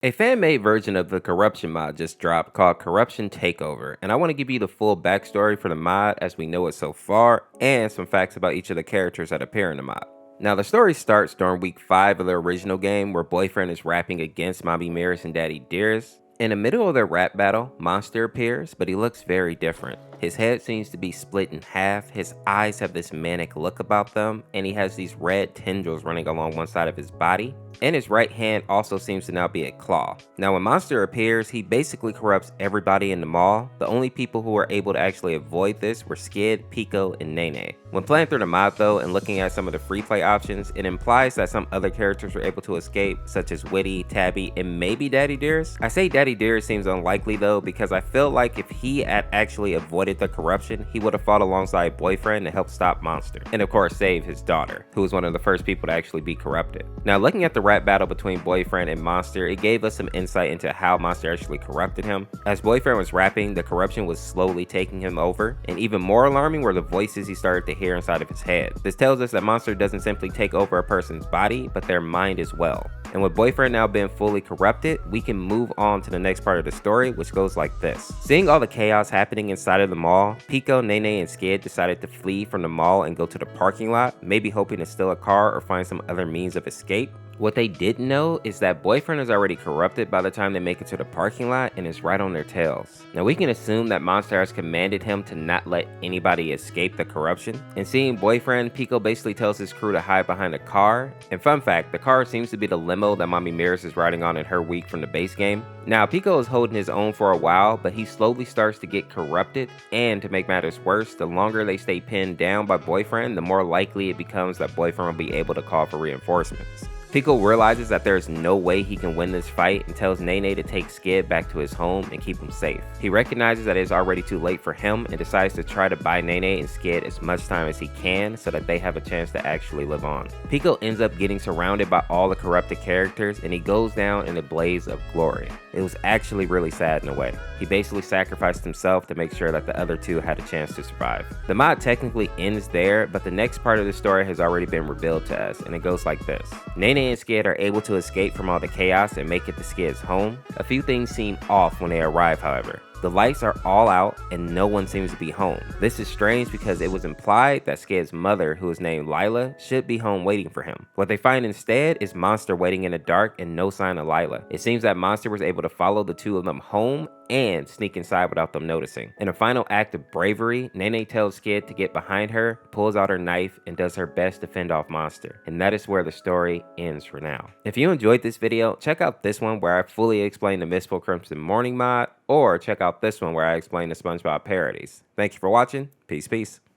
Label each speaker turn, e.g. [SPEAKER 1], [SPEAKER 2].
[SPEAKER 1] A fan-made version of the corruption mod just dropped called Corruption Takeover, and I want to give you the full backstory for the mod as we know it so far, and some facts about each of the characters that appear in the mod. Now the story starts during week 5 of the original game where Boyfriend is rapping against Mommy Mirrors and Daddy Dearest. In the middle of their rap battle, Monster appears, but he looks very different. His head seems to be split in half, his eyes have this manic look about them, and he has these red tendrils running along one side of his body. And his right hand also seems to now be a claw. Now when Monster appears, he basically corrupts everybody in the mall. The only people who were able to actually avoid this were Skid, Pico, and Nene. When playing through the mod though, and looking at some of the free play options, it implies that some other characters were able to escape, such as Witty, Tabby, and maybe Daddy Dearest. I say Daddy Dearest seems unlikely though, because I feel like if he had actually avoided the corruption, he would have fought alongside Boyfriend to help stop Monster. And of course save his daughter, who was one of the first people to actually be corrupted. Now looking at the rap battle between Boyfriend and Monster, it gave us some insight into how Monster actually corrupted him. As Boyfriend was rapping, the corruption was slowly taking him over, and even more alarming were the voices he started to hear inside of his head. This tells us that Monster doesn't simply take over a person's body, but their mind as well. And with Boyfriend now being fully corrupted, we can move on to the next part of the story, which goes like this. Seeing all the chaos happening inside of the mall, Pico, Nene, and Skid decided to flee from the mall and go to the parking lot, maybe hoping to steal a car or find some other means of escape. What they didn't know is that Boyfriend is already corrupted by the time they make it to the parking lot and is right on their tails. Now we can assume that Monster has commanded him to not let anybody escape the corruption. And seeing Boyfriend, Pico basically tells his crew to hide behind a car. And fun fact, the car seems to be the limo that Mommy Mirrors is riding on in her week from the base game. Now Pico is holding his own for a while, but he slowly starts to get corrupted, and to make matters worse, the longer they stay pinned down by Boyfriend, the more likely it becomes that Boyfriend will be able to call for reinforcements. Pico realizes that there is no way he can win this fight and tells Nene to take Skid back to his home and keep him safe. He recognizes that it is already too late for him and decides to try to buy Nene and Skid as much time as he can so that they have a chance to actually live on. Pico ends up getting surrounded by all the corrupted characters and he goes down in a blaze of glory. It was actually really sad in a way. He basically sacrificed himself to make sure that the other two had a chance to survive. The mod technically ends there, but the next part of the story has already been revealed to us, and it goes like this. Nene and Skid are able to escape from all the chaos and make it to Skid's home. A few things seem off when they arrive, however. The lights are all out and no one seems to be home. This is strange because it was implied that Skid's mother, who is named Lila, should be home waiting for him. What they find instead is Monster waiting in the dark and no sign of Lila. It seems that Monster was able to follow the two of them home and sneak inside without them noticing. In a final act of bravery, Nene tells Skid to get behind her, pulls out her knife, and does her best to fend off Monster. And that is where the story ends for now. If you enjoyed this video, check out this one where I fully explain the Mystical Crimson Morning mod, or check out this one where I explain the SpongeBob parodies. Thank you for watching. Peace, peace.